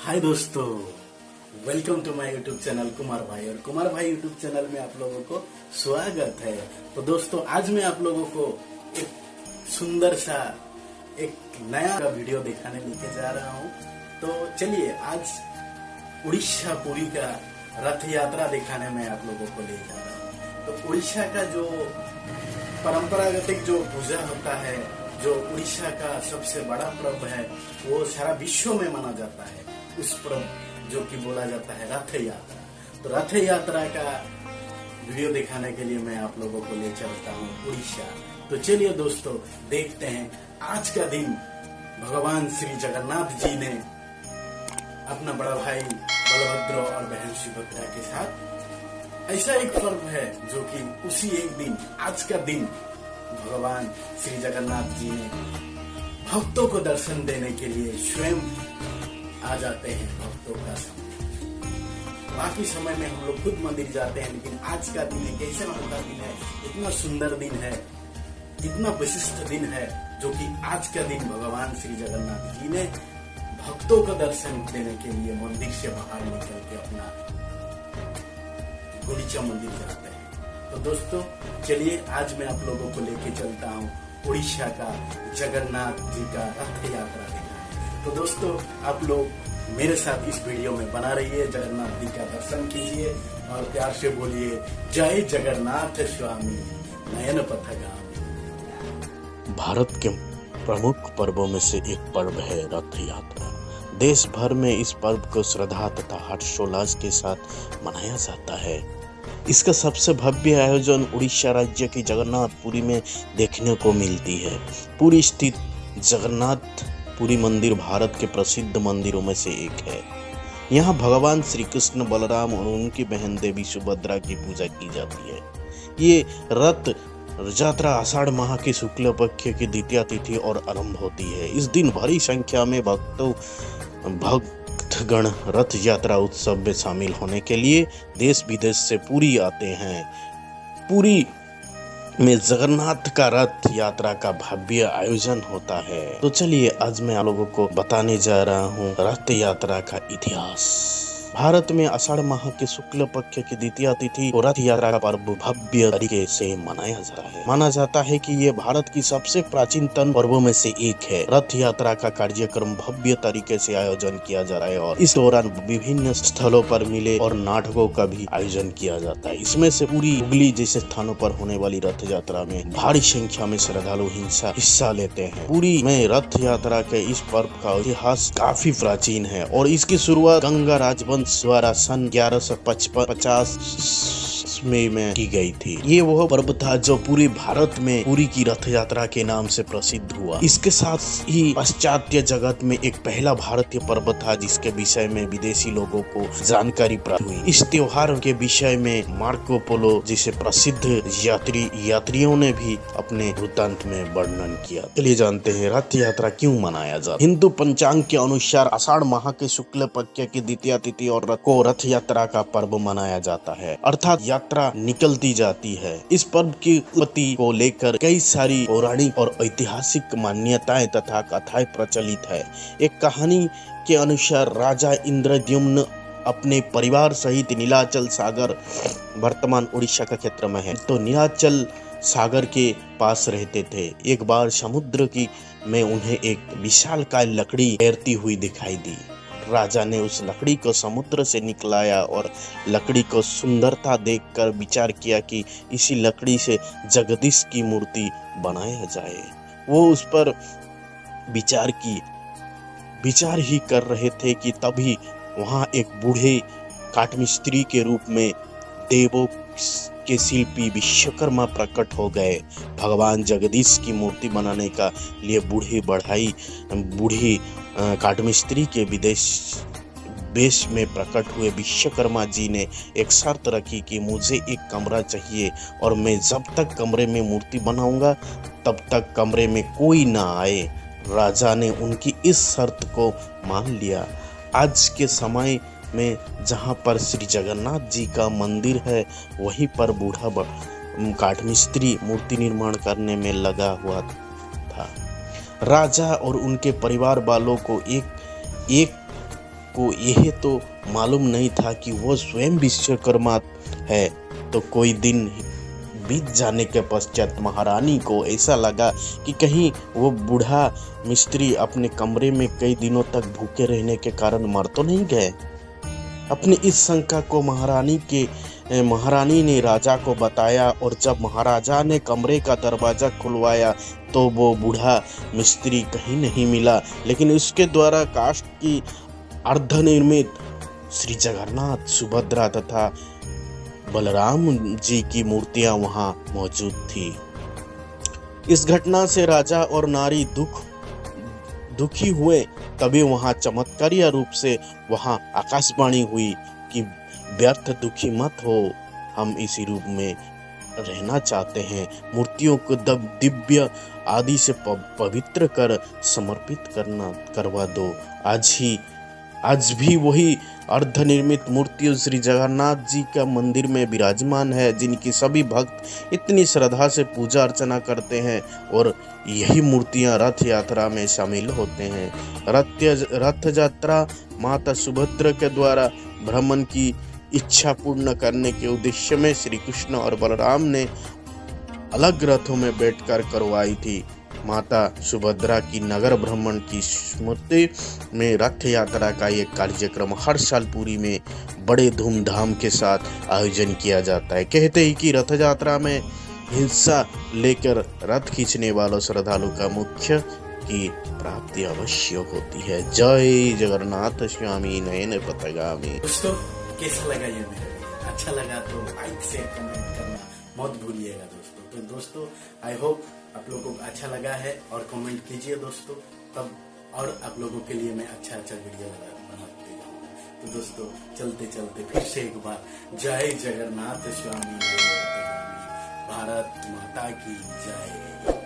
हाय दोस्तों, welcome to my YouTube channel Kumar Bhai. और कुमार भाई यूट्यूब चैनल में आप लोगों को स्वागत है। तो दोस्तों, आज मैं आप लोगों को एक सुंदर सा एक नया वीडियो दिखाने लेके जा रहा हूँ। तो चलिए, आज उड़ीसा पुरी का रथ यात्रा दिखाने में आप लोगों को ले जा रहा हूँ। तो उड़ीसा का जो परंपरागत जो पूजा होता है, जो उड़ीसा का सबसे बड़ा पर्व है, वो सारा विश्व में माना जाता है। उस पर्व जो कि बोला जाता है रथ यात्रा। तो रथ यात्रा का वीडियो दिखाने के लिए मैं आप लोगों को ले चलता हूँ उड़ीसा। तो चलिए दोस्तों, देखते हैं आज का दिन भगवान श्री जगन्नाथ जी ने अपना बड़ा भाई बलभद्र और बहन सुभद्रा के साथ, ऐसा एक पर्व है जो कि उसी एक दिन, आज का दिन भगवान श्री जगन्नाथ जी ने भक्तों को दर्शन देने के लिए स्वयं आ जाते हैं। भक्तों का समय, बाकी समय में हम लोग खुद मंदिर जाते हैं, लेकिन आज का दिन एक ऐसा अनोखा दिन है, इतना सुंदर दिन है, इतना विशिष्ट दिन है, जो कि आज का दिन भगवान श्री जगन्नाथ जी ने भक्तों को दर्शन देने के लिए मंदिर से बाहर निकल के अपना गुंडीचा मंदिर जाते हैं। तो दोस्तों चलिए, आज मैं आप लोगों को लेके चलता हूँ उड़ीसा का जगन्नाथ जी का रथ यात्रा देखने। तो दोस्तों, आप लोग मेरे साथ इस वीडियो में बना रहिए, जगन्नाथ जी का दर्शन कीजिए और प्यार से बोलिए जय जगन्नाथ स्वामी नयन पथगामी। भारत के प्रमुख पर्वों में से एक पर्व है रथ यात्रा। देश भर में इस पर्व को श्रद्धा तथा हर्षोल्लास के साथ मनाया जाता है। इसका सबसे भव्य आयोजन उड़ीसा राज्य के जगन्नाथपुरी में देखने को मिलती है। पुरी स्थित जगन्नाथ पुरी मंदिर भारत के प्रसिद्ध मंदिरों में से एक है। यहाँ भगवान श्री कृष्ण, बलराम और उनकी बहन देवी सुभद्रा की पूजा की जाती है। ये रथ यात्रा आषाढ़ माह के शुक्ल पक्ष की द्वितीय तिथि और आरंभ होती है। इस दिन भारी संख्या में भक्तगण रथ यात्रा उत्सव में शामिल होने के लिए देश विदेश से पुरी आते हैं। पुरी में जगन्नाथ का रथ यात्रा का भव्य आयोजन होता है। तो चलिए, आज मैं आप लोगों को बताने जा रहा हूँ रथ यात्रा का इतिहास। भारत में आषाढ़ माह के शुक्ल पक्ष की द्वितीय तिथि और रथ यात्रा का पर्व भव्य तरीके से मनाया जाता है। माना जाता है कि ये भारत की सबसे प्राचीनतम पर्वों में से एक है। रथ यात्रा का कार्यक्रम भव्य तरीके से आयोजन किया जा रहा है और इस दौरान विभिन्न स्थलों पर मेले और नाटकों का भी आयोजन किया जाता है। इसमें से पूरी हुगली जैसे स्थानों पर होने वाली रथ यात्रा में भारी संख्या में श्रद्धालु हिस्सा लेते हैं। पुरी में रथ यात्रा के इस पर्व का इतिहास काफी प्राचीन है और इसकी शुरुआत गंगा राजवंश द्वारा सन 1150 में की गई थी। ये वह पर्व था जो पूरे भारत में पुरी की रथ यात्रा के नाम से प्रसिद्ध हुआ। इसके साथ ही पाश्चात्य जगत में एक पहला भारतीय पर्व था जिसके विषय में विदेशी लोगों को जानकारी प्राप्त हुई। इस त्योहार के विषय में मार्को पोलो जैसे प्रसिद्ध यात्रियों ने भी अपने वृत्तांत में वर्णन किया। चलिए जानते हैं रथ यात्रा क्यों मनाया जाता है। हिंदू पंचांग के अनुसार आषाढ़ माह के शुक्ल पक्ष की द्वितीय तिथि और रथ यात्रा का पर्व मनाया जाता है, अर्थात यात्रा निकलती जाती है। इस पर्व की उत्पत्ति को लेकर कई सारी पौराणिक और ऐतिहासिक मान्यताएं तथा कथाएं प्रचलित है। एक कहानी के अनुसार राजा इंद्रद्युम्न अपने परिवार सहित नीलाचल सागर, वर्तमान उड़ीसा का क्षेत्र में है, तो नीलाचल सागर के पास रहते थे। एक बार समुद्र में उन्हें एक विशालकाय लकड़ी तैरती हुई दिखाई दी। राजा ने उस लकड़ी को समुद्र से निकलाया और लकड़ी को सुंदरता देखकर विचार किया कि इसी लकड़ी से जगदीश की मूर्ति बनाया जाए। वो उस पर विचार ही कर रहे थे कि तभी वहां एक बूढ़े काठमिस्त्री के रूप में देवों के शिल्पी विश्वकर्मा प्रकट हो गए। भगवान जगदीश की मूर्ति बनाने का लिए बूढ़ी काठमिस्त्री के वेश में प्रकट हुए विश्वकर्मा जी ने एक शर्त रखी कि मुझे एक कमरा चाहिए और मैं जब तक कमरे में मूर्ति बनाऊंगा तब तक कमरे में कोई ना आए। राजा ने उनकी इस शर्त को मान लिया। आज के समय में जहाँ पर श्री जगन्नाथ जी का मंदिर है, वहीं पर बूढ़ा काठमिस्त्री मूर्ति निर्माण करने में लगा हुआ था। राजा और उनके परिवार वालों को एक को यह तो मालूम नहीं था कि वो स्वयं विश्वकर्मा है। तो कोई दिन बीत जाने के पश्चात महारानी को ऐसा लगा कि कहीं वो बूढ़ा मिस्त्री अपने कमरे में कई दिनों तक भूखे रहने के कारण मर तो नहीं गए। अपनी इस शंका को महारानी ने राजा को बताया, और जब महाराजा ने कमरे का दरवाजा खुलवाया तो वो बूढ़ा मिस्त्री कहीं नहीं मिला, लेकिन उसके द्वारा काष्ठ की अर्धनिर्मित श्री जगन्नाथ, सुभद्रा तथा बलराम जी की मूर्तियां वहां मौजूद थी। इस घटना से राजा और नारी दुखी हुए। तभी वहां चमत्कारिक रूप से वहां आकाशवाणी हुई कि व्यर्थ दुखी मत हो, हम इसी रूप में रहना चाहते हैं। मूर्तियों को दिव्य आदि से पवित्र कर समर्पित करवा दो। आज भी वही अर्धनिर्मित मूर्ति श्री जगन्नाथ जी का मंदिर में विराजमान है, जिनकी सभी भक्त इतनी श्रद्धा से पूजा अर्चना करते हैं, और यही मूर्तियां रथ यात्रा में शामिल होते हैं। रथ यात्रा माता सुभद्रा के द्वारा भ्रमण की इच्छा पूर्ण करने के उद्देश्य में श्री कृष्ण और बलराम ने अलग रथों में बैठकर करवाई थी। माता सुभद्रा की नगर भ्रमण की स्मृति में रथ यात्रा का ये कार्यक्रम हर साल पुरी में बड़े धूमधाम के साथ आयोजन किया जाता है। कहते हैं कि रथ यात्रा में हिंसा लेकर रथ खींचने वालों श्रद्धालु का मुख्य की प्राप्ति अवश्य होती है। जय जगन्नाथ स्वामी नयन पथगामी। दोस्तों, कैसा लगा ये मेरा वीडियो? अच्छा लगा तो लाइक शेयर कमेंट करना मत भूलिएगा दोस्तों। तो दोस्तों, आई होप आप लोगों को अच्छा लगा है, और कमेंट कीजिए दोस्तों, तब और आप लोगों के लिए मैं अच्छा वीडियो बनाते जाऊंगा। तो दोस्तों, चलते चलते फिर से एक बार जय जगन्नाथ स्वामी, भारत माता की जय।